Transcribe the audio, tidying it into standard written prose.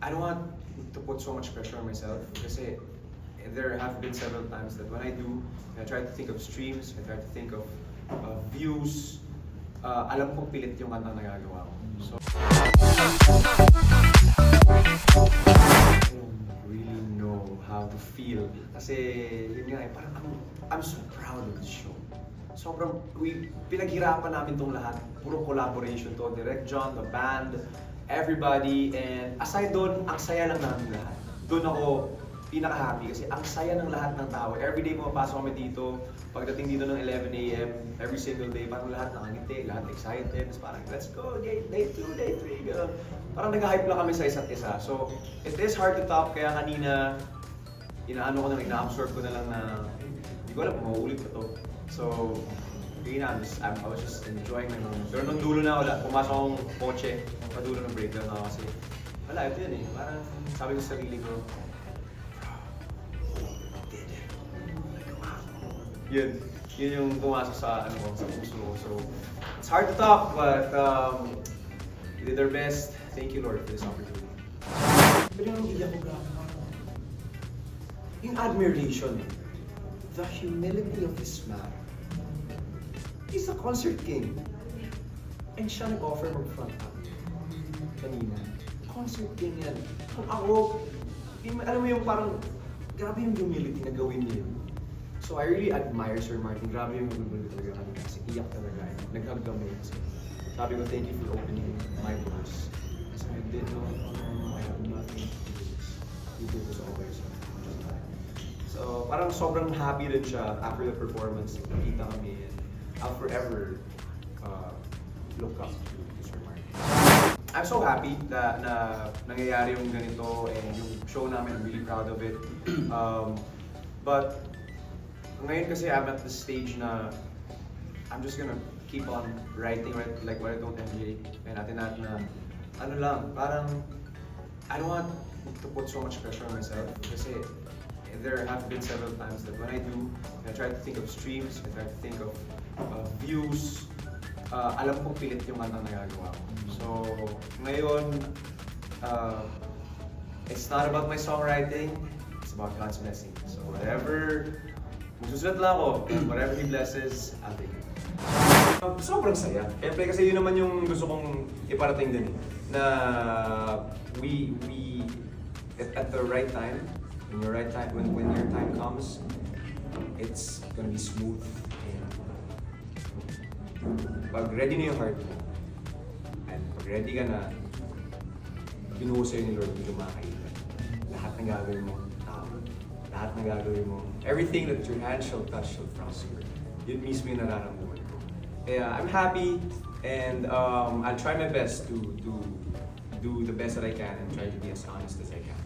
I don't want to put so much pressure on myself kasi there have been several times that when I do, I try to think of streams, I try to think of views. Alam kong pilit yung kanta na nagagawa ko. So, I don't really know how to feel. Kasi yun nga parang I'm so proud of this show. Sobrang, pinaghirapan namin tong lahat. Puro collaboration to. Direct John, the band, everybody. And aside doon, ang saya lang namin lahat. Doon ako pinaka-happy kasi ang saya ng lahat ng tao. Everyday pumapasok kami dito. Pagdating dito ng 11 a.m., every single day, parang lahat nakangiti, lahat excited. Parang, let's go, day 2, day 3, gano'n. Parang nag-hype lang kami sa isa't isa. So, it is hard to top. Kaya kanina, ina-absorb ko na lang na hindi ko alam kung mauulit ko to. So, I was just enjoying my moment. Pero nung dulo na wala, pumasok akong kotse, padulo ng breakdown ako kasi wala, ito yun eh. Parang sabi ko sa sarili ko, yun yung pumasok sa sa puso ko. So, it's hard to talk, but we did our best. Thank you, Lord, for this opportunity. Pero yung iyak ko yung admiration, the humility of this man. He's a concert king. And siya nag-offer mag-front up kanina. Concert king yan. Kung ako, alam mo yung parang, grabe yung humility na gawin niya. So I really admire Sir Martin. Grabe yung humility talaga kami kasi iyak talaga. Nag-hug kami kasi sabi ko, thank you for opening my doors. Kasi I didn't know I have nothing to do. You did this always. So parang sobrang happy rin siya after the performance. Nakita kami and I'll forever look up to Sir Martin. I'm so happy na nangyayari yung ganito and yung show namin, I'm really proud of it. But ngayon kasi I'm at the stage na I'm just gonna keep on writing like what I told MJ and natin na ano lang, parang I don't want to put so much pressure on myself kasi there have been several times that when I do, I try to think of streams, I try to think of views. Alam kong pilit yung kanta na nagagawa ko. So, ngayon, it's not about my songwriting, it's about God's blessing. So, whatever, magsusulat lang ako, whatever He blesses, I'll take it. Sobrang saya. Siyempre kasi yun naman yung gusto kong iparating din eh. Na we at the right time, when your time comes, it's gonna be smooth. Pag ready na yung heart mo, and pag ready ka na, binuho sa'yo ni Lord yung makakailan. Lahat ng gagawin mo, lahat ng gagawin mo, everything that your hand shall touch shall prosper. Yun mismo yung nararamdaman ko. Kaya I'm happy, and I'll try my best to do the best that I can and try to be as honest as I can.